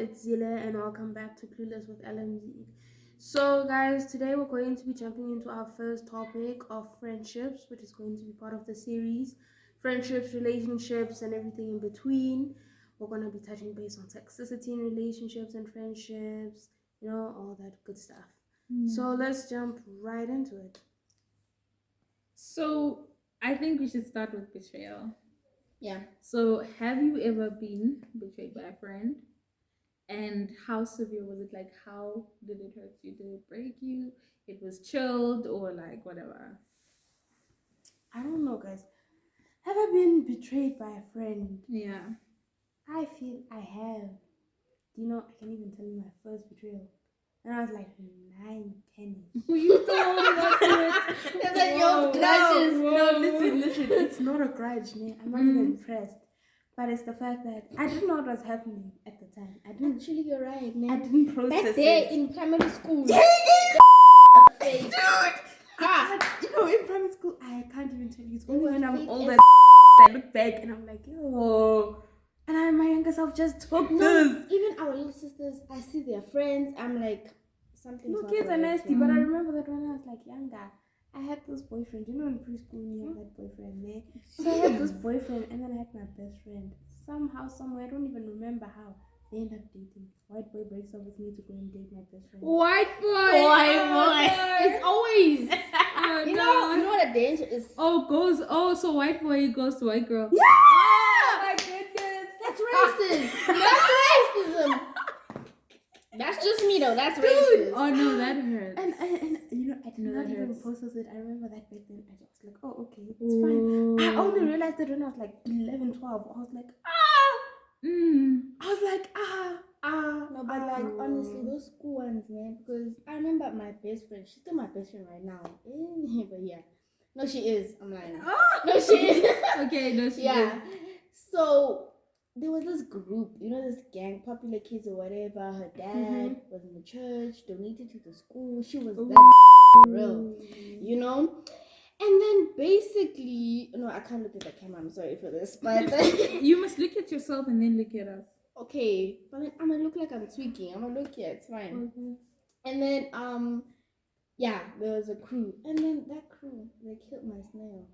it's Zile, and welcome back to Clueless with LMZ. So, guys, today we're going to be jumping into our first topic of friendships, which is going to be part of the series friendships, relationships, and everything in between. We're going to be touching base on toxicity in relationships and friendships, all that good stuff. So, let's jump right into it. So, I think we should start with betrayal. Yeah. So, have you ever been betrayed by a friend? And how severe was it? Like, how did it hurt you? Did it break you? It was chilled or like whatever? I don't know, guys. Have I been betrayed by a friend? Yeah. I feel I have. Do you know, I can't even tell you my first betrayal. And I was like 9, 10. You told what to it. It's like your grudges. No, listen. It's not a grudge, man. I'm not even impressed. But it's the fact that I didn't know what was happening at the time. Actually, you're right, man. I didn't process Back there it. in primary school. Dude! In primary school, I can't even tell you. It's only when I'm older I look back and I'm like, yo. And my younger self just took this. Even our little sisters, I see their friends. I'm like, something's No, not kids are right nasty, here. but I remember that when I was like younger, I had this boyfriend. You know, in preschool, you have that boyfriend, man. So I had this boyfriend, and then I had my best friend. Somehow, somewhere, I don't even remember how, they end up dating. White boy breaks up with me to go and date my best friend. White boy. It's always. Oh, You no. know what the danger is? So white boy goes to white girl. Yeah! Oh my goodness. That's racist. That's racism. That's just me though. That's racist. Oh no, that hurts. And I did No, not that even hurts. process it. I remember that back then. I was like, oh, okay, it's fine. I only realized it when I was like 11, 12. I was like, No, but like honestly, those school ones, man. Because I remember my best friend. She's still my best friend right now. But yeah, no, she is. I'm lying. No, she is. Okay, no, she Yeah. is. So there was this group, this gang, popular kids or whatever. Her dad was in the church, donated to the school. She was that for real, And then basically, no, I can't look at the camera. I'm sorry for this, but You must look at yourself and then look at us. okay, but then I'm gonna look like I'm tweaking. I'm gonna look, yeah, it's fine. And then yeah, there was a crew, and then that crew, they killed my snail.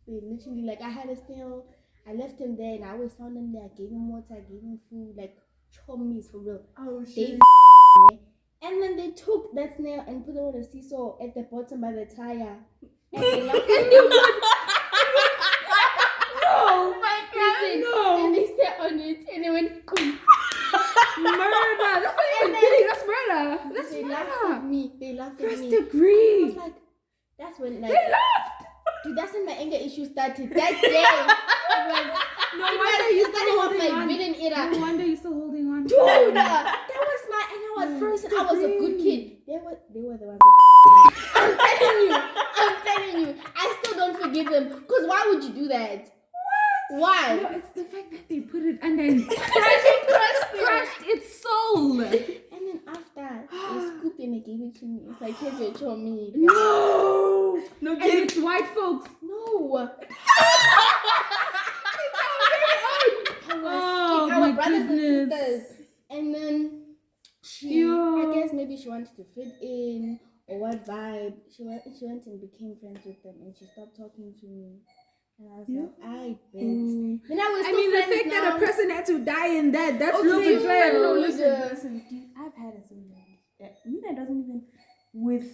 They literally, like, I had a snail, I left him there, and I always found him there. I gave him water, I gave him food, like chummies for real. oh They shit. me. And then they took that snail and put it on a seesaw at the bottom by the tire. And they left it. Oh my Listen, no. and they sat on it, and they went. Murder! That's not even kidding. That's murder. That's They laughed murder. at me. They laughed at First me. I degree. was like, that's when, like, They laughed. dude, that's when my anger issue started. That day, it was. No It wonder was you the starting of holding my on. villain era. No wonder you're still holding on. Dude, that was my. And I was first. I was a good kid. They were the ones. I'm telling you. I still don't forgive them. Cause why would you do that? No, Why? it's the fact that they put it under and crushed crushed its soul. And then after they scooped and they gave it to me. It's like, here's your chummy. No, No, and kids. it's white folks. No. Oh, Our my brothers goodness. and sisters. And then Yo. I guess maybe she wanted to fit in or what vibe. She went and became friends with them, and she stopped talking to me. And I was like, I bet. Then I was I still mean, the friends fact that now. a person had to die in that's Okay, real betrayal. no, Dude. listen, dude, I've had a similar. Nina doesn't even with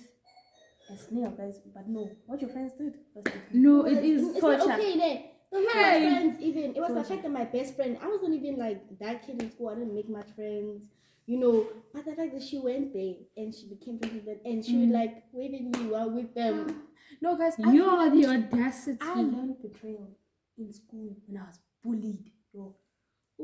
a snail, guys. But no, what your friends did was different. No, it is It's not torture. okay then. Those were Hey. my friends even. It was the Torture. fact that my best friend, I was not even like that kid in school. I didn't make much friends, But the fact that she went there and she became friends with them and she would like wave at me while with them. No, guys, You're the audacity. I learned betrayal in school when I was bullied. Yo,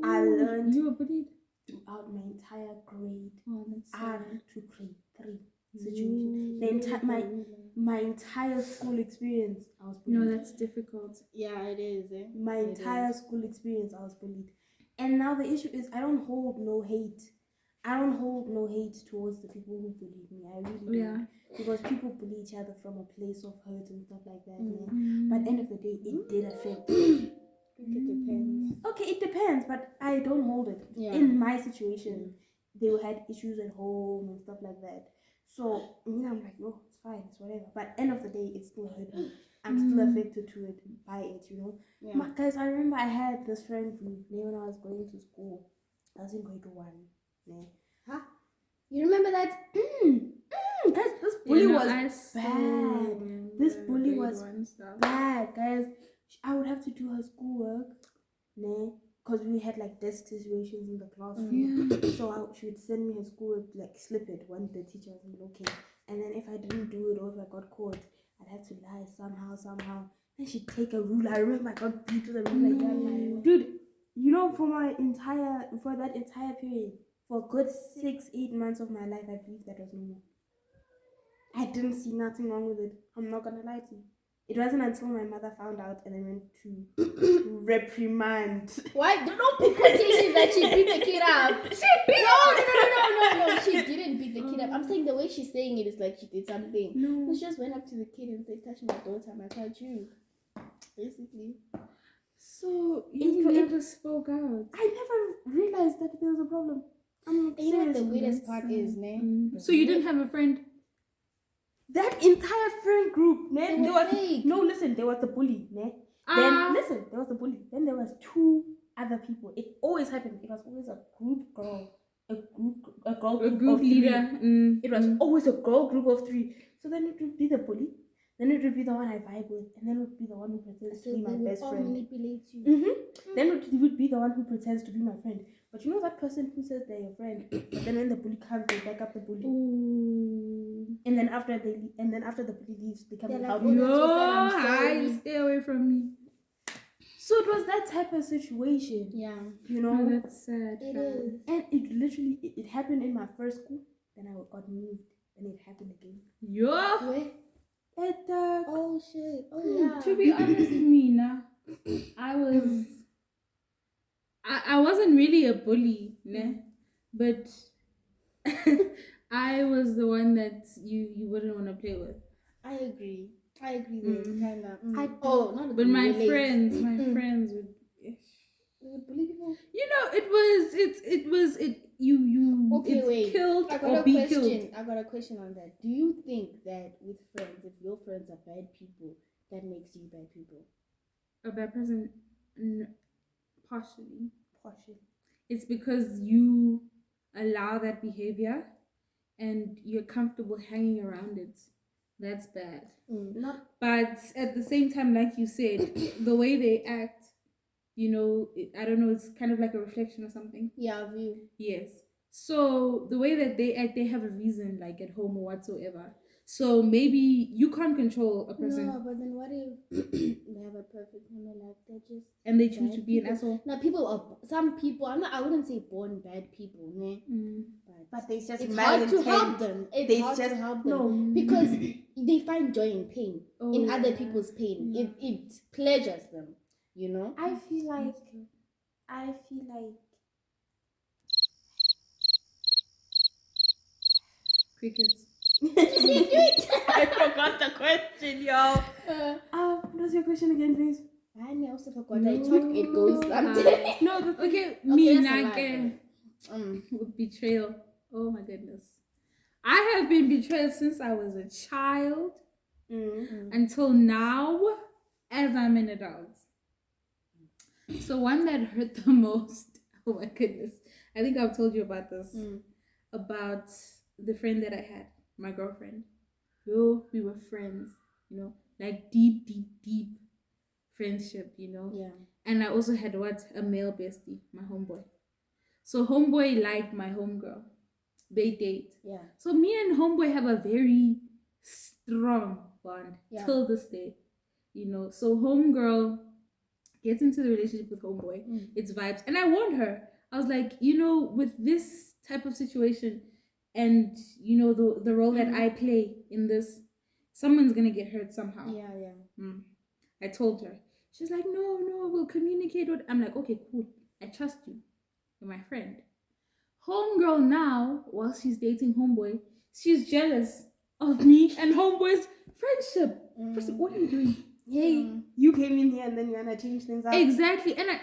I learned You were bullied. throughout my entire grade Oh, that's R sad. to grade 3 situation. The my entire school experience, I was bullied. No, that's difficult. Yeah, it is. My It entire school experience, I was bullied. And now the issue is I don't hold no hate. I don't hold no hate towards the people who bullied me. I really don't. Yeah. Because people bully each other from a place of hurt and stuff like that. Man. But at the end of the day, it did affect me. think it depends. Okay, it depends, but I don't hold it. Yeah. In my situation, they had issues at home and stuff like that. So I'm like, no, it's fine, it's whatever. But end of the day, it still hurt me. I'm still affected to it by it, Yeah. Guys, I remember I had this friend group when I was going to school. I was in grade 1. Huh? You remember that? Guys, this bully was I still bad. remember This bully grade was one stuff. bad, guys. I would have to do her schoolwork, because we had like desk situations in the classroom. Yeah. So she would send me her schoolwork, like slip it when the teacher wasn't looking. And then if I didn't do it or if I got caught, I'd have to lie somehow. Then she'd take a ruler. I remember I got beat with a ruler like that. Dude, for that entire period, for a good 6-8 months of my life, I believe that was normal. I didn't see nothing wrong with it. I'm not gonna lie to you. It wasn't until my mother found out and then went to reprimand. Why? Don't put quotations that she beat the kid up. She beat No. She didn't beat the kid up. I'm saying the way she's saying it is like she did something. No. She just went up to the kid and said, "Touch my daughter, I touch you." Basically. So you never spoke out. I never realized that there was a problem. I'm And you know what the serious. weirdest part is, ne? So you didn't have a friend? That entire friend group, ne? They were fake. Listen, there was the bully, ne? Then listen, there was the bully. Then there was 2 other people. It always happened. It was always a group girl, a girl A group group of 3. leader. It was always a girl group of 3. So then it would be the bully. Then it would be the one I vibe with, and then it would be the one who pretends to be my best friend. Manipulate you. Then it would be the one who pretends to be my friend. But you know that person who says they're your friend, but then when the bully comes, they back up the bully. Ooh. And then after the bully leaves, they come They're and like, help "Oh, you. that's your friend, I'm No, sorry." stay away from me. So it was that type of situation, Yeah. Oh, that's sad. It fam. is. and it literally it happened in my first school. Then I got moved, and it happened again. Yo. Where? At Oh shit. Oh yeah. To be honest, Mina, I was. I wasn't really a bully, ne? But I was the one that you wouldn't want to play with. I agree. There, kind of. I- Not. But my relate. friends would. You would bully people. You know, it was you. Okay, it's wait. killed I or got a be question. killed. I got a question on that. Do you think that with friends, if your friends are bad people, that makes you bad people? A bad person, partially. Portion. It's because you allow that behavior and you're comfortable hanging around it. That's bad. Not But at the same time, like you said, the way they act, I don't know, it's kind of like a reflection or something. Yeah, view. Yes. So the way that they act, they have a reason, like at home or whatsoever. So maybe you can't control a person No, but then what if they have a perfect time in life? They're just and they choose bad to be an people. asshole. Now, some people. I wouldn't say born bad people, ne? but they just It's hard to help malintent. them. They It's hard to just- help them no. because they find joy in pain, in Oh, other yeah. people's pain. Yeah. It pleasures them, I feel like Crickets. I forgot the question, yo. What was your question again, please? I also forgot. I thought it goes something. No, Okay, Okay, me that's a nage. lie, With betrayal. Oh my goodness. I have been betrayed since I was a child until now as I'm an adult. So one that hurt the most, oh my goodness. I think I've told you about this. About the friend that I had, my girlfriend. We were friends, like deep friendship, Yeah. And I also had a male bestie, my homeboy. So homeboy liked my homegirl. They date. Yeah. So me and homeboy have a very strong bond till this day. So homegirl gets into the relationship with homeboy. It's vibes. And I warned her. I was like, with this type of situation and the role that I play in this, someone's gonna get hurt somehow. Yeah. I told her. She's like, no, we'll communicate. I'm like, okay, cool. I trust you. You're my friend. Homegirl now, while she's dating homeboy, she's jealous of me and homeboy's friendship. First, what are you doing? Hey, you came in here and then you wanna change things up. Exactly. And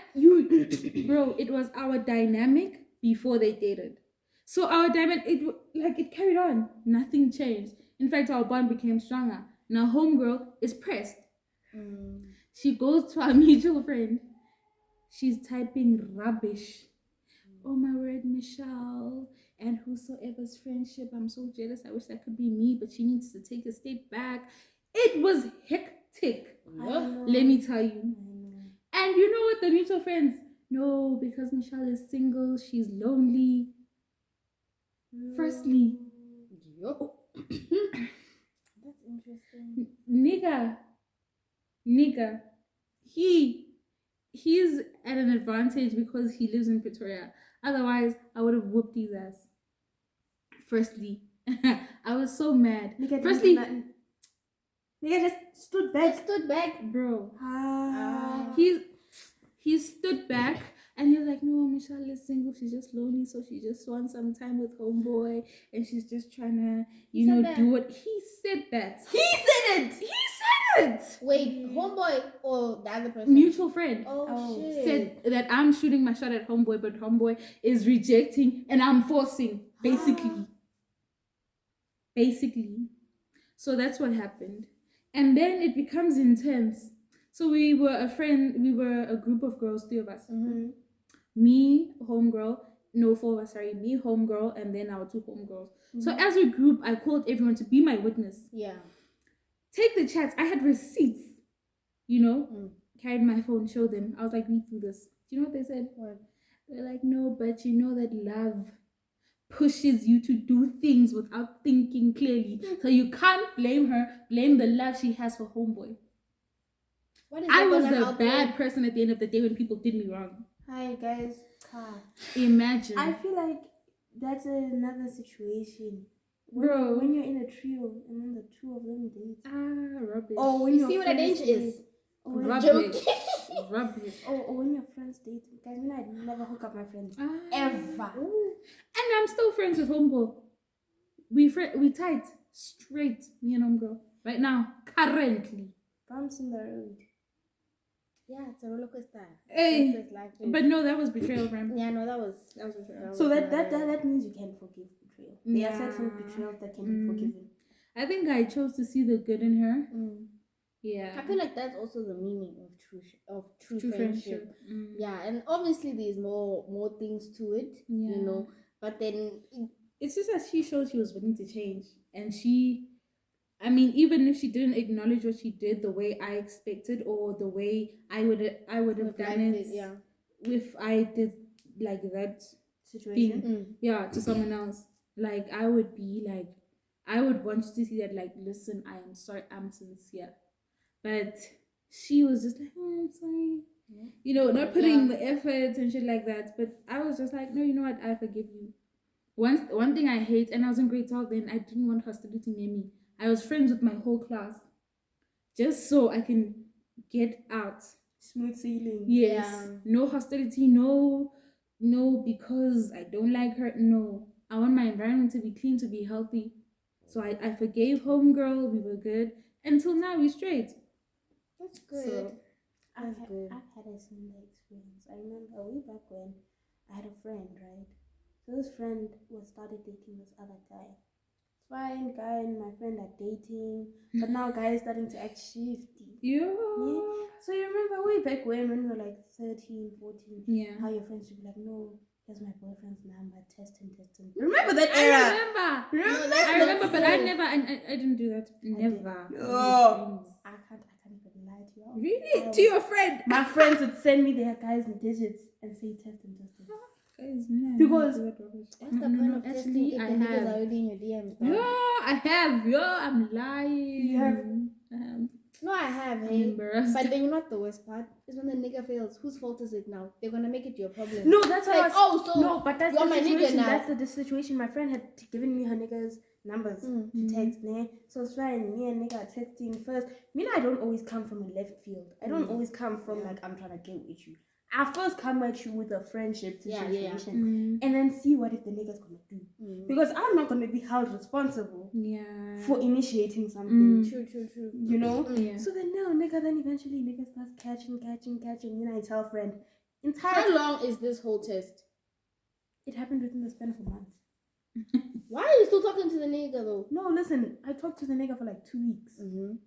bro, it was our dynamic before they dated. So our dynamic, it carried on. Nothing changed. In fact, our bond became stronger. Now homegirl is pressed. She goes to our mutual friend. She's typing rubbish. Oh my word, Michelle. And whosoever's friendship, I'm so jealous. I wish that could be me, but she needs to take a step back. It was hectic. Let me tell you. And you know what? The mutual friends, no, because Michelle is single, she's lonely. Firstly, That's interesting. Nigga, he's at an advantage because he lives in Pretoria. Otherwise, I would have whooped his ass. Firstly, I was so mad. Firstly, nigga just stood back. Bro. Ah. He stood back and he was like, no, Michelle is single. She's just lonely, so she just wants some time with homeboy, and she's just trying to, do what he said. That He said it. Wait, homeboy or the other person? Mutual friend. Oh shit. Said that I'm shooting my shot at homeboy, but homeboy is rejecting and I'm forcing, basically. So that's what happened. And then it becomes intense. So we were a group of girls, 3 of us. Me, homegirl, no, 4 of us, sorry, me, homegirl, and then our 2 homegirls. So as a group, I called everyone to be my witness. Yeah. Take the chats. I had receipts, carried my phone, showed them. I was like, read through this. Do you know what they said? What? They're like, no, but you know that love pushes you to do things without thinking clearly. So you can't blame her, blame the love she has for homeboy. I was the bad person at the end of the day when people did me wrong. Hi guys. Imagine. I feel like that's another situation. Bro. When you're in a trio and then the 2 of them date. Rubbish. Oh, when you see what a danger is? Rubbish. Rubbish. Or when your friends date. Guys, I'd never hook up my friends. Ever. And I'm still friends with homegirl. We tight. Straight. Me and homegirl. Right now. Currently. Bumps in the road. Yeah, it's a roller coaster. Hey. But no, that was betrayal, friend. Yeah, no, that was betrayal. So that means you can forgive betrayal. There are certain betrayals that can be forgiven. I think I chose to see the good in her. Yeah. I feel like that's also the meaning of true friendship. Yeah, and obviously there's more things to it, But then it's just that she showed she was willing to change, and even if she didn't acknowledge what she did the way I expected or the way I would have done it, if I did like that situation, to someone else, like I would be like, I would want you to see that, like, listen, I am sorry, I'm sincere. But she was just like, oh, I'm sorry. Not putting the effort and shit like that. But I was just like, no, you know what? I forgive you. One thing I hate, and I was in grade 12 then, I didn't want hostility near me. I was friends with my whole class. Just so I can get out. Smooth sailing. Yes. Yeah. No hostility, no, because I don't like her. No. I want my environment to be clean, to be healthy. So I forgave homegirl. We were good. Until now, we're straight. That's good. I've had a similar experience. I remember way back when I had a friend, right? So this friend started dating this other guy. It's fine, guy and my friend are dating, but now guy is starting to act shifty. Yeah. So you remember way back when we were like 13, 14, yeah, how your friends would be like, no, here's my boyfriend's number, test him. Remember that era? I remember, but I never, I didn't do that. Never. Oh. I can't even lie to you. Really? To your friend? My friends would send me their guys and digits and say test him. Guys, no. Because what's the point of testing if the niggas are already in your DMs? Yeah, I have. I'm lying. You have? No, I have. Hey, but then you know what the worst part is when the nigga fails. Whose fault is it now? They're gonna make it your problem. No, that's like, but that's the situation. That's the situation. My friend had given me her niggas numbers to text, so it's fine. Me and nigga are texting first. I don't always come from a left field. I don't always come from like I'm trying to get with you. I first come at you with a friendship Yeah, situation, Mm. and then see what if the nigga's gonna do. Because I'm not gonna be held responsible Yeah. for initiating something. True. You know? Yeah. So then then eventually nigga starts catching. You know, I tell friend. How long is this whole test? It happened within the span of a month. Why are you still talking to the nigga though? No, listen, I talked to the nigga for like 2 weeks.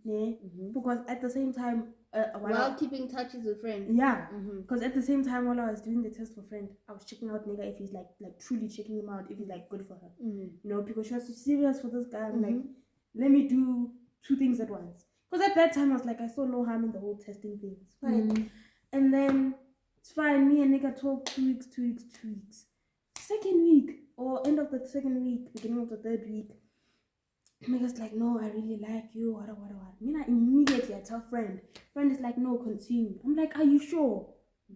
Yeah? Because at the same time, while keeping touches with friends. Yeah, because at the same time while I was doing the test for friend, I was checking out nigga if he's like truly checking him out, if he's like good for her. You know, because she was serious for this guy. I'm like, let me do 2 things at once. Because at that time I was like, I saw no harm in the whole testing thing. It's fine. And then it's fine. Me and nigga talk 2 weeks. Second week or end of the second week, beginning of the third week. Nigga's like, no, I really like you, what. Me, I immediately I tell friend. Friend is like, no, continue. I'm like, are you sure?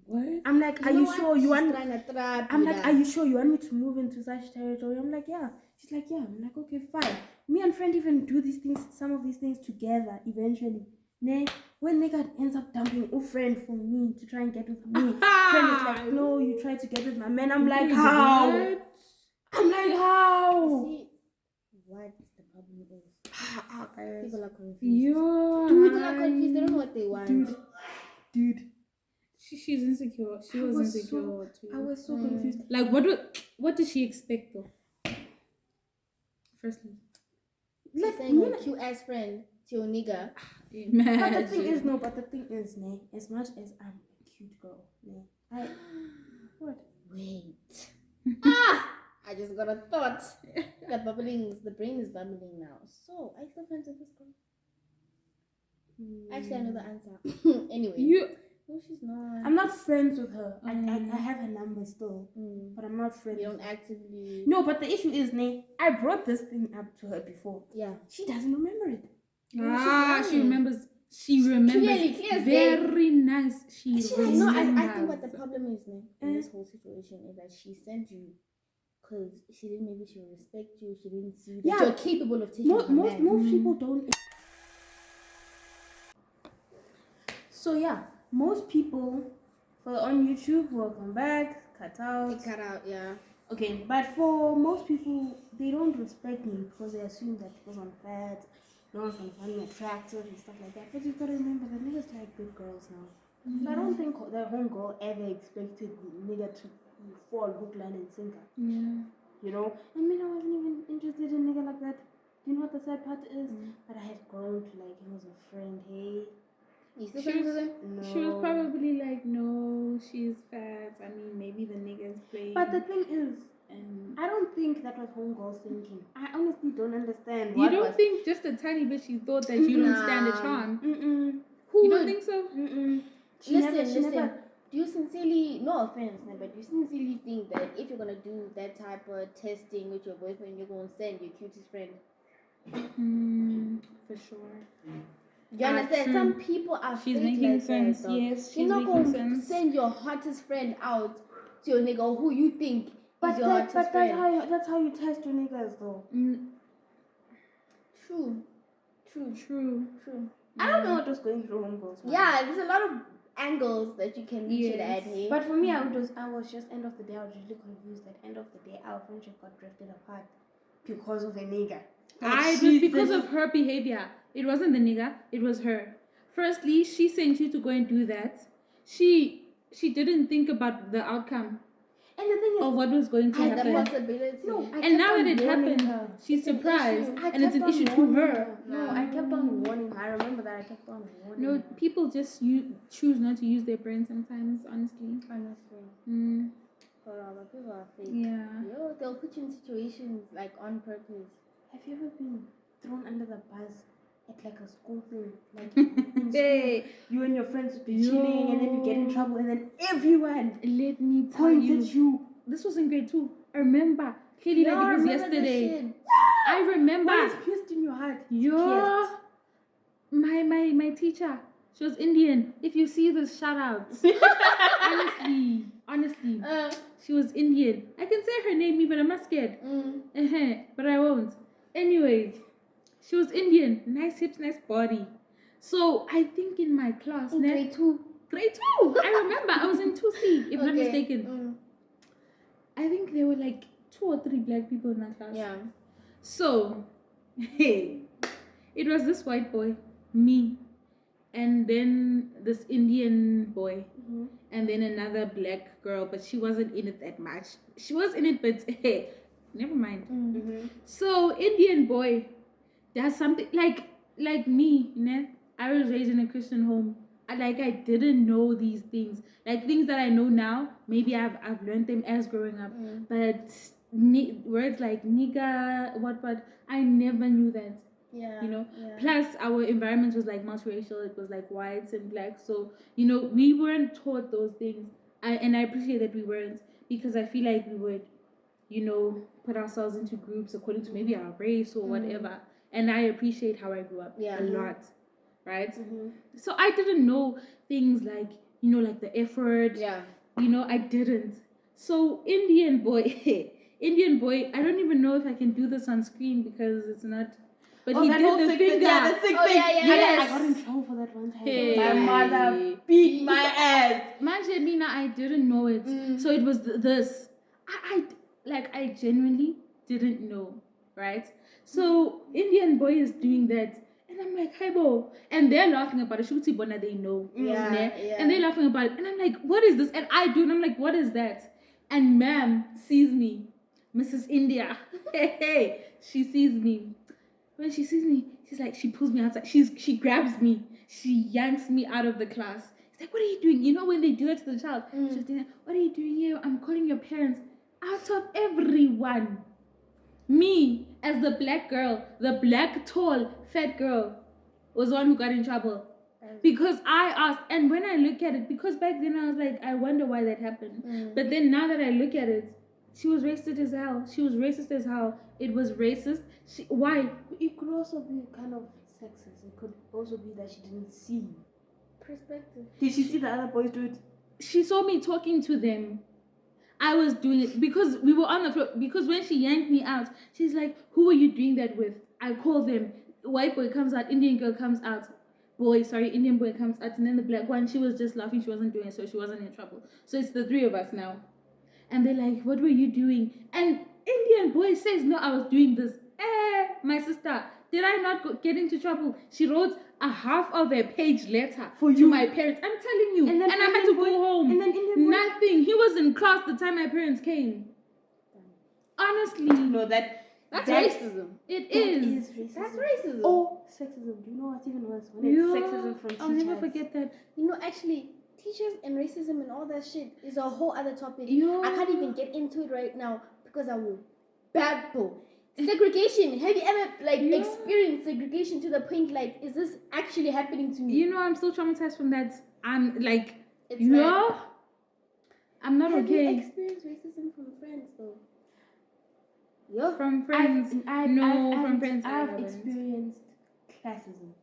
What? I'm like, are you sure you want? I'm like, are you sure you want me to move into such territory? I'm like, yeah. She's like, yeah. I'm like, okay, fine. Me and friend even do these things, some of these things together eventually. When nigga ends up dumping a friend for me to try and get with me, friend is like, no, you try to get with my man. I'm like, how? I'm like, how? See, what the problem is? People are confused. Yeah. People are confused. They don't know what they want. Dude. She's insecure. She was insecure too. I was so confused. Like, what did she expect though? Firstly, Like saying a cute ass friend to your nigga. But the thing is, as much as I'm a cute girl, what? Wait. I just got a thought. The brain is bubbling now. So, I still friends with this girl? Actually, I know the answer. Anyway. No, she's not. I'm not friends with her. I have her number still, but I'm not friends. You don't actively. No, but the issue is, I brought this thing up to her before. Yeah. She doesn't remember it. She remembers. She remembers. Clear very nice. She remembers. No, I think what the problem is, in this whole situation is that she sent you because she didn't. Maybe she respect you. She didn't see that you're capable of taking most people don't. So yeah. Most people on YouTube, welcome back, cut out, yeah. Okay, but for most people, they don't respect me because they assume that because I'm fat, no one's gonna find me attractive and stuff like that. But you gotta remember that niggas like big girls now. So I don't think that homegirl ever expected nigga to fall hook, line, and sinker. Yeah. You know? I mean, I wasn't even interested in nigga like that. You know what the sad part is? But I had grown to like him as a friend, hey. You still friends with him? No. She was probably like, no, she's fat. I mean, maybe the nigga's playing. But the thing is, I don't think that was homegirl's thinking. I honestly don't understand. You don't think just a tiny bit she thought that you don't stand a charm? You don't think so? Listen. Do you sincerely, no offense, but do you sincerely think that if you're gonna do that type of testing with your boyfriend, you're gonna send your cutest friend? For sure. You understand? Some people are she's fake making like sense. that, yes, you're not going to send your hottest friend out to your nigga who you think is your hottest friend. That's how you test your niggas, though. True. I don't know what was going through homegirls. Yeah, there's a lot of angles that you can reach it at. Hey? But for me, I was just end of the day. I was really confused. At end of the day, our friendship got drifted apart because of a nigga. It was because of her behavior. It wasn't the nigga, it was her. Firstly, she sent you to go and do that. She didn't think about the outcome. And the thing is, of what was going to happen. The possibility. No, and now that it happened, she's surprised, and it's an issue to her. No, I kept on warning her. I remember that I kept on warning her. No, people just choose not to use their brain sometimes, honestly. People are fake. Yeah. Yo, they'll put you in situations like on purpose. Have you ever been thrown under the bus at like a school thing? Like in school, you and your friends would be chilling and then you get in trouble and then everyone let me tell points at you. This was in grade 2. I remember. Clearly like it was yesterday. I remember. What is pierced in your heart? My teacher. She was Indian. If you see this, shout out. Honestly. She was Indian. I can say her name even. I'm not scared. But I won't. Anyways, she was Indian. Nice hips, nice body. So I think in my class, in grade 2. Grade 2. I remember I was in 2C, if not mistaken. I think there were like 2 or 3 black people in that class. Yeah. So, hey, it was this white boy, me, and then this Indian boy, and then another black girl, but she wasn't in it that much. She was in it, but hey, never mind. So Indian boy does something like me, I was raised in a Christian home. I didn't know these things, like things that I know now. Maybe I've learned them as growing up, but words like nigga, what, I never knew that. Yeah. You know, plus our environment was like multiracial. It was like whites and blacks, so we weren't taught those things. And I appreciate that we weren't, because I feel like we would put ourselves into groups according to maybe our race or whatever. And I appreciate how I grew up a lot, right? So I didn't know things like like the F word. I didn't. So Indian boy, I don't even know if I can do this on screen because it's not. But he did the finger. Yeah, the sick thing. Yes. I got in trouble for that one time. Hey. My mother beat my ass. Man, Mina, I didn't know it. So it was this. I genuinely didn't know, right? So Indian boy is doing that. And I'm like, hi, bo. And they're laughing about it. Shuti Bona, they know. And they're laughing about it. And I'm like, what is this? And I do. And I'm like, what is that? And ma'am sees me. Mrs. India. Hey, she sees me. When she sees me, she's like, she pulls me outside. She grabs me. She yanks me out of the class. She's like, what are you doing? When they do that to the child. She's like, what are you doing here? I'm calling your parents. Out of everyone, me, as the black girl, the black, tall, fat girl, was the one who got in trouble. Because I asked, and when I look at it, because back then I was like, I wonder why that happened. But then now that I look at it, she was racist as hell. It was racist. Why? It could also be kind of sexist. It could also be that she didn't see. Perspective. Did she see the other boys do it? She saw me talking to them. I was doing it because we were on the floor. Because when she yanked me out, she's like, who are you doing that with? I call them. White boy comes out, Indian girl comes out. Indian boy comes out, and then the black one, she was just laughing. She wasn't doing it, so she wasn't in trouble. So it's the 3 of us now. And they're like, what were you doing? And Indian boy says, no, I was doing this. My sister, did I not get into trouble? She wrote a half of a page letter to my parents. I'm telling you. And I had to go home. And then Indian boy? Nothing. He was in class the time my parents came. Honestly. No, that's racism. It is. Racism. That's racism. Oh, sexism. Do you know what's even worse? When it's sexism from teachers. I'll never forget that. Actually, teachers and racism and all that shit is a whole other topic. Yeah. I can't even get into it right now because I will babble. Segregation. Have you ever experienced segregation to the point is this actually happening to me? I'm still traumatized from that. I'm like, It's mad. I'm not Have okay. you experienced racism from friends though? Yeah. From friends? From friends. I've experienced classism.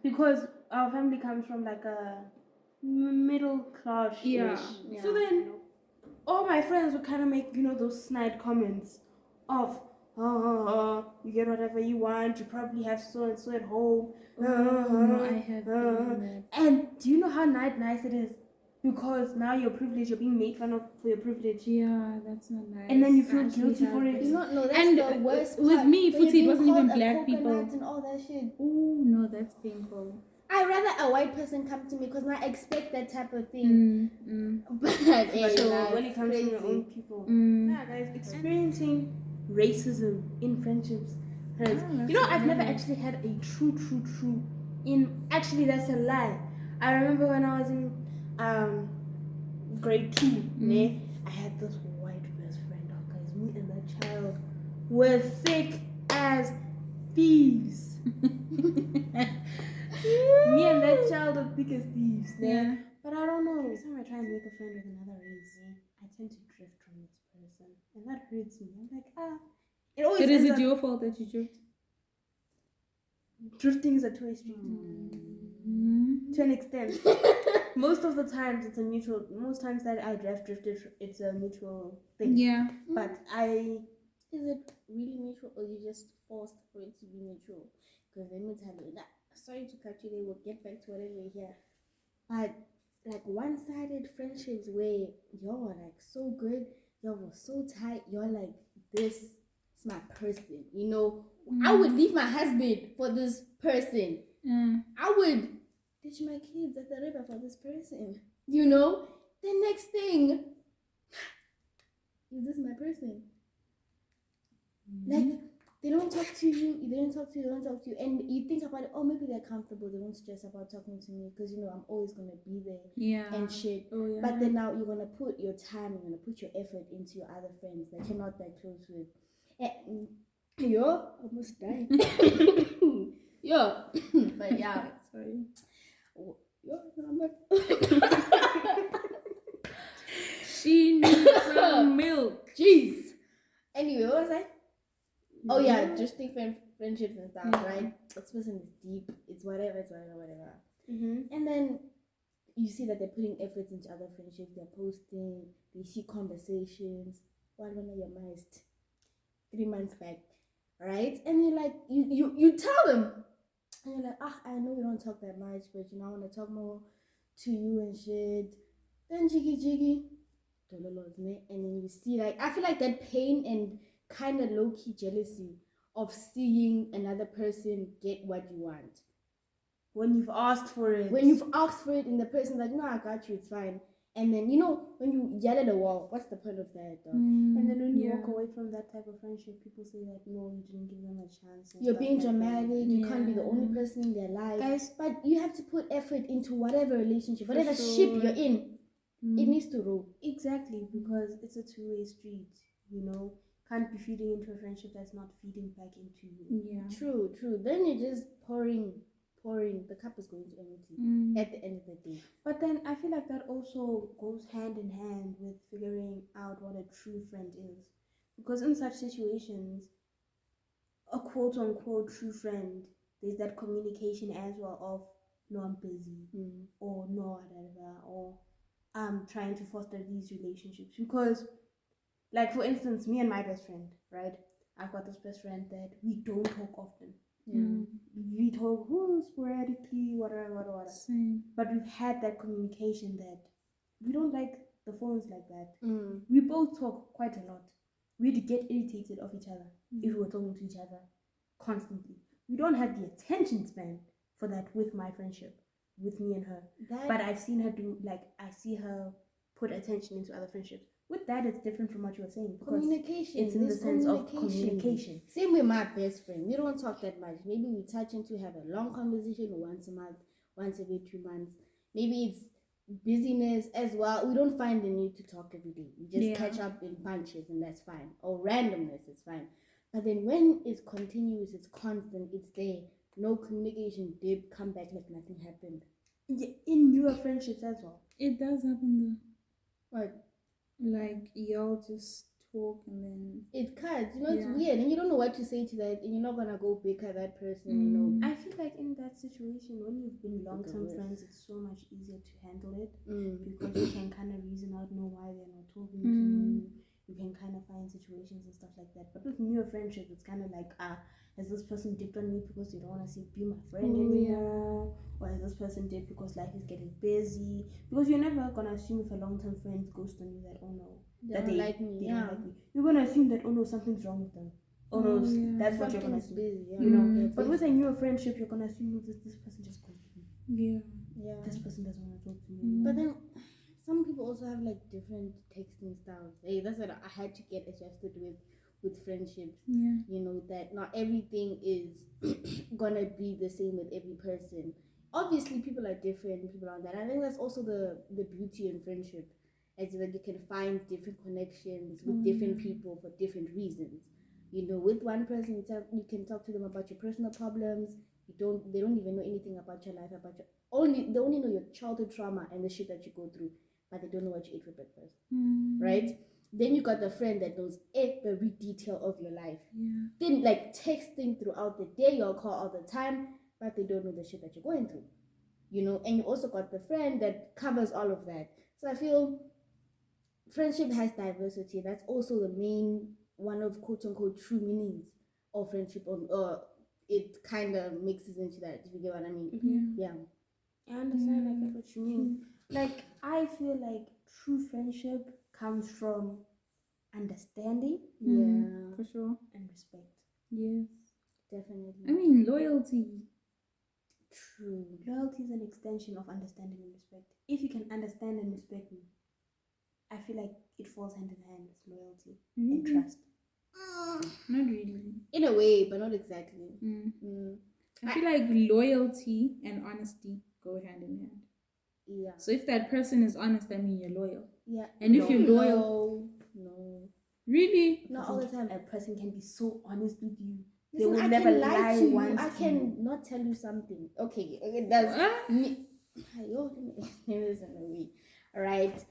Because our family comes from like a middle class. Yeah. So then, all my friends would kind of make those snide comments of, you get whatever you want. You probably have so and so at home. I have been And do you know how nice it is? Because now you're privileged, you're being made fun of for your privilege. Yeah, that's not nice. And then you feel guilty for it. You know, that's And the worst with part. me, When Futi, you're it wasn't being even called a black people. coconut and all that shit. Oh, no, that's painful. I'd rather a white person come to me because I expect that type of thing. But hey, So nah, when it's it comes crazy. to your own people, yeah, guys, experiencing racism in friendships hurts. I've never actually had a true actually that's a lie. I remember when I was in grade 2, I had this white best friend. Oh guys, me and that child were thick as thieves. Me and that child are thick as thieves. Yeah. But I don't know. Every time I try and make a friend with another race, I tend to drift from this person, and that hurts me. I'm like, it always. Is ends it up- your fault that you drift? Drifting is a two-way street. To an extent. Most of the times it's a mutual. Most times that I drifted, it's a mutual thing. Yeah. But I is it really mutual or you just forced for it to be mutual? Because let me tell you that. Sorry to cut you. They will get back to whatever we're here. But like one-sided friendships where y'all are like so good, y'all were so tight, you're like, this is my person. You know, I would leave my husband for this person. I would ditch my kids at the river for this person. You know, the next thing, is this my person? Like, they don't talk to you, they don't talk to you, and you think about it, oh, maybe they're comfortable, they won't stress about talking to me, because, you know, I'm always going to be there, and shit. Oh, yeah. But then now you're going to put your time, you're going to put your effort into your other friends that you're not that close with. And yo, almost died. Yo, but yeah. Sorry. Yo, number. She needs some milk. Jeez. Anyway, what was I? Oh yeah, just think friendships and stuff, right? This person is deep. It's whatever. And then you see that they're putting efforts into other friendships. They're posting. They see conversations. One when you missed 3 months back, right? And you're like, you tell them, and you're like, I know we don't talk that much, but you know I want to talk more to you and shit. Then jiggy. And then you see, like, I feel like that pain and kind of low-key jealousy of seeing another person get what you want. When you've asked for it. And the person's like, no, I got you, it's fine. And then, you know, when you yell at the wall, what's the point of that, dog? And then when you walk away from that type of friendship, people say that, no, you didn't give them a chance. You're being dramatic. You can't be the only person in their life. Guys, but you have to put effort into whatever relationship, whatever ship you're in. It needs to roll. Exactly, because it's a two-way street, you know. Can't be feeding into a friendship that's not feeding back into you. Yeah. True. Then you're just pouring. The cup is going to empty at the end of the day. But then I feel like that also goes hand in hand with figuring out what a true friend is. Because in such situations, a quote-unquote true friend, there's that communication as well of, no, I'm busy, or no, or I'm trying to foster these relationships. Because, like, for instance, me and my best friend, right? I've got this best friend that we don't talk often. We talk sporadically, whatever. Same. But we've had that communication that we don't like the phones like that. We both talk quite a lot. We'd get irritated of each other if we were talking to each other constantly. We don't have the attention span for that with my friendship, with me and her. But I've seen her I see her put attention into other friendships. With that, it's different from what you were saying. Communication. It's in the sense of communication. Same with my best friend. We don't talk that much. Maybe we touch into have a long conversation once a month, once every 2 months. Maybe it's busyness as well. We don't find the need to talk every day. We just catch up in bunches and that's fine. Or randomness is fine. But then when it's continuous, it's constant, it's there. No communication dip, come back like nothing happened. Yeah, in newer friendships as well. It does happen though. What? Like y'all just talk and then it cuts. You know, it's weird, and you don't know what to say to that, and you're not gonna go bicker that person. You know. I feel like in that situation, when you've been long-term friends, it's so much easier to handle it because you can kind of reason out, know why they're not talking to you. You can kind of find situations and stuff like that. But with newer friendships, it's kind of like, has this person dipped on me because they don't want to be my friend anymore? Or has this person dipped because life is getting busy? Because you're never going to assume if a long-term friend ghosts on you that, oh no, they don't like me. You're going to assume that, oh no, something's wrong with them. Oh no, that's what you're going to assume. Busy, you know? But with a newer friendship, you're going to assume that this person just ghosted me. Yeah. This person doesn't want to talk to me. But then some people also have like different texting styles. Hey, that's what I had to get adjusted with friendships. You know, that not everything is gonna be the same with every person. Obviously people are different, people are that. I think that's also the beauty in friendship, is that you can find different connections with different people for different reasons. You know, with one person you can talk to them about your personal problems. They don't even know anything about your life, they only know your childhood trauma and the shit that you go through, but they don't know what you ate for breakfast. Right? Then you got the friend that knows every detail of your life. Then like texting throughout the day, you'll call all the time, but they don't know the shit that you're going through. You know, and you also got the friend that covers all of that. So I feel friendship has diversity. That's also the main one of quote unquote true meanings of friendship, or it kind of mixes into that. If you get what I mean? Yeah. I understand. I get what you mean. Like, I feel like true friendship comes from understanding, Yeah, for sure, and respect. yes, definitely. I mean loyalty. True. Loyalty is an extension of understanding and respect. If you can understand and respect me, I feel like it falls hand in hand with loyalty and trust. Not really. In a way, but not exactly. I feel like loyalty and honesty go hand in hand. Yeah. So if that person is honest, I mean you're loyal. Yeah. And if you're loyal, no, really, not all the time. A person can be so honest with you. Listen, They will I never can lie to you. once I to can you. not tell you something. Okay, that's What? me. Listen to me. All right.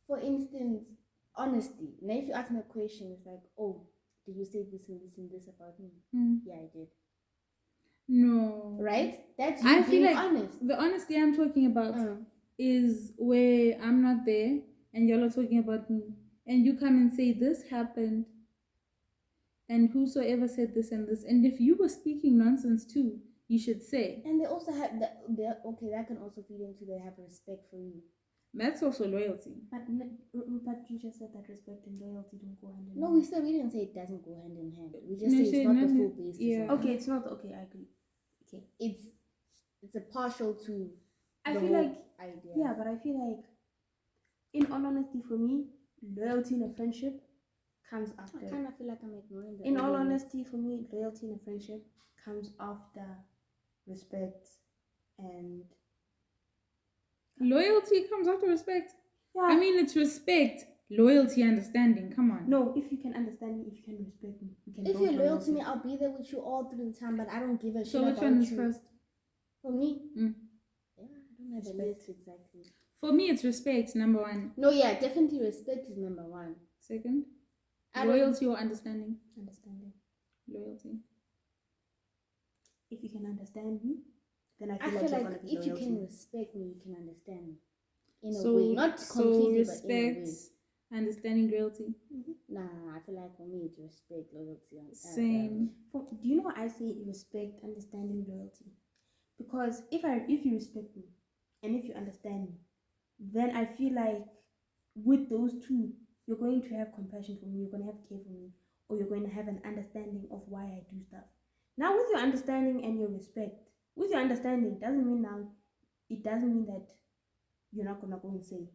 For instance, honesty. Now, if you ask me a question, it's like, oh, did you say this and this and this about me? Yeah, I did. No. Right? That's you I being feel like honest. the honesty I'm talking about is where I'm not there and y'all are talking about me. And you come and say this happened and whosoever said this and this. And if you were speaking nonsense too, you should say. And they also have that. Okay, that can also feed into they have respect for you. That's also loyalty. But you just said that respect and loyalty don't go hand in hand. No, we didn't say it doesn't go hand in hand. We just say it's not the full basis. Yeah. Okay, it's not. Okay, I agree. Okay, it's a partial to. I the feel whole like idea. yeah, but I feel like, in all honesty, for me, loyalty in a friendship comes after. I kind of feel like I'm ignoring that. In all honesty, for me, loyalty in a friendship comes after respect and. Loyalty comes after respect. Yeah. I mean, it's respect, loyalty, understanding. Come on. No, if you can understand me, if you can respect me, you can. If you're loyal to me, I'll be there with you all through the time. But I don't give a shit So which about one is you. first? For me, Mm. yeah, I don't have the list exactly. For me, it's respect, number one. No, yeah, definitely respect is number one. Second, I loyalty or understanding? Understanding. Loyalty. If you can understand me, then I I feel, feel you're like gonna be if you loyal to can me. respect me, you can understand me. In So, a way, not completely, respect, but in a way. understanding, loyalty. Nah, I feel like for me it's respect, loyalty, and Same. Do you know why I say respect, understanding, loyalty? Because if you respect me and if you understand me, then I feel like with those two, you're going to have compassion for me, you're going to have care for me, or you're going to have an understanding of why I do stuff. Now, with your understanding and your respect, with your understanding, it doesn't mean that you're not gonna go and say.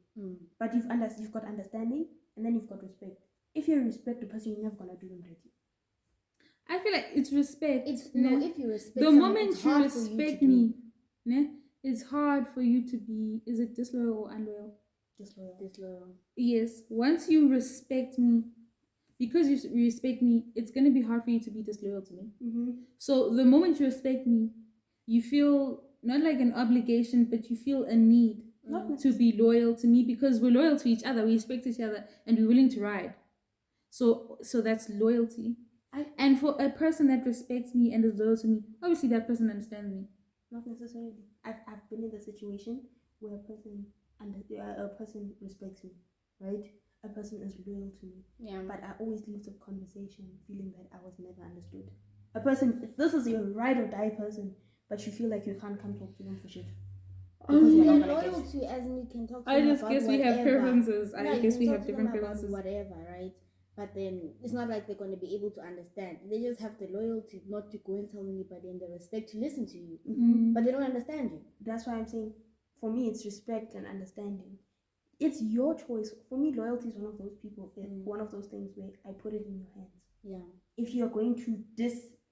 But you've got understanding and then you've got respect. If you respect the person, you're never gonna do them dirty. I feel like it's respect. If you respect the someone, moment it's you hard respect for you to me, it's hard for you to be, is it disloyal or unloyal? Disloyal. Yes. Once you respect me, because you respect me, it's going to be hard for you to be disloyal to me. So the moment you respect me, you feel not like an obligation, but you feel a need to be loyal to me because we're loyal to each other, we respect each other, and we're willing to ride. So that's loyalty. And for a person that respects me and is loyal to me, obviously that person understands me. Not necessarily. I've been in the situation where a person respects me, right? A person is loyal to me. Yeah. But I always leave the conversation feeling that I was never understood. A person, this is your ride or die person, but you feel like you can't come talk to them for shit. Because you're loyal to, as in you can talk to them. I just guess we have preferences. I guess we have different preferences. Whatever, right? But then it's not like they're going to be able to understand. They just have the loyalty not to go and tell anybody, and the respect to listen to you. But they don't understand you. That's why I'm saying, for me, it's respect and understanding. It's your choice. For me, loyalty is one of those one of those things where I put it in your hands. Yeah. If you're going to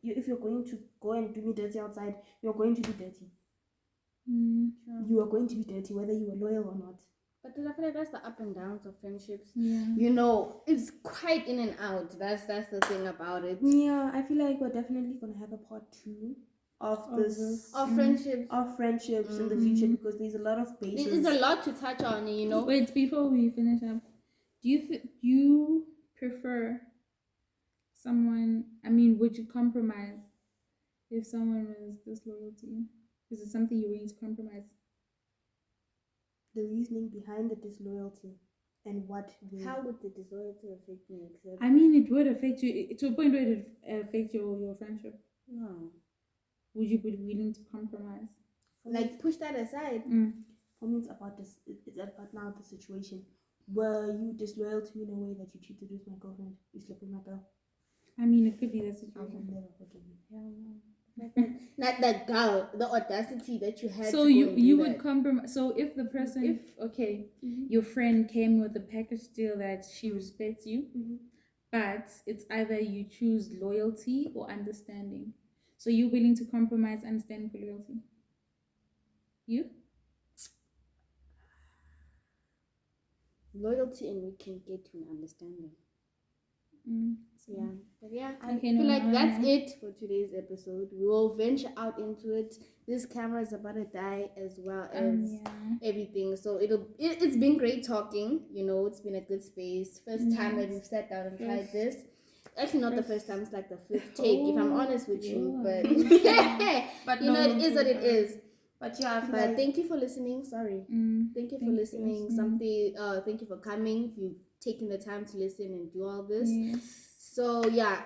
if you're going to go and do me dirty outside, you're going to be dirty. You are going to be dirty whether you are loyal or not. But I feel like that's the up and downs of friendships. Yeah. You know, it's quite in and out. That's the thing about it. Yeah, I feel like we're definitely gonna have a part 2 of friendships in the future, because there's a lot of bases. There's a lot to touch on, you know. Wait, before we finish up, do you prefer someone? I mean, would you compromise if someone was disloyal to you? Is it something you're willing to compromise? The reasoning behind the disloyalty. And what will... How would the disloyalty affect me? Except I mean, it would affect you to a point where it affect your friendship. no. Would you be willing to compromise? Like push that aside. For me, it's about this. It's about now the situation. Were you disloyal to me in a way that you cheated with my girlfriend? You slept with my girl? I mean, it could be that I will situation. never forgive you. Hell no. Not that girl, the audacity that you had. So to you would compromise. So if the person, Mm-hmm. your friend came with a package deal that she respects you, Mm-hmm. but it's either you choose loyalty or understanding. So you're willing to compromise understanding for loyalty. You? loyalty, and we can get to an understanding. Yeah. But yeah, I Okay, feel no, like no, that's no. it for today's episode. We will venture out into it. This camera is about to die as well as everything. So it's been great talking. You know, it's been a good space. First time that we've sat down and tried this. Actually, not the first time. It's like the fifth take, if I'm honest with you. But But you know, it is what it is. But yeah, I feel But like... thank you for listening. Sorry. Thank you for listening. Thank you for coming. You've taken the time to listen and do all this. Yes. So yeah.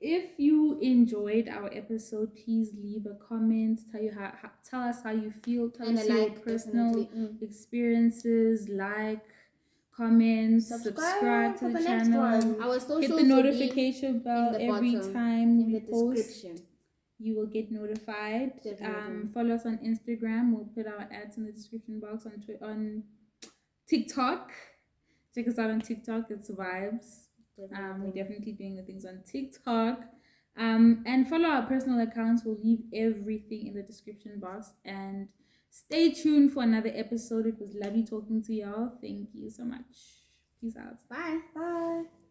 If you enjoyed our episode, please leave a comment. Tell us how you feel. Tell us your personal experiences. Comment, subscribe to the channel. Our socials hit the notification bell every time we post. You will get notified. Follow us on Instagram. We'll put our ads in the description box. On TikTok, check us out on TikTok. It's Vibes. We're definitely doing the things on TikTok. And follow our personal accounts. We'll leave everything in the description box. And stay tuned for another episode. It was lovely talking to y'all. Thank you so much. Peace out. Bye. Bye.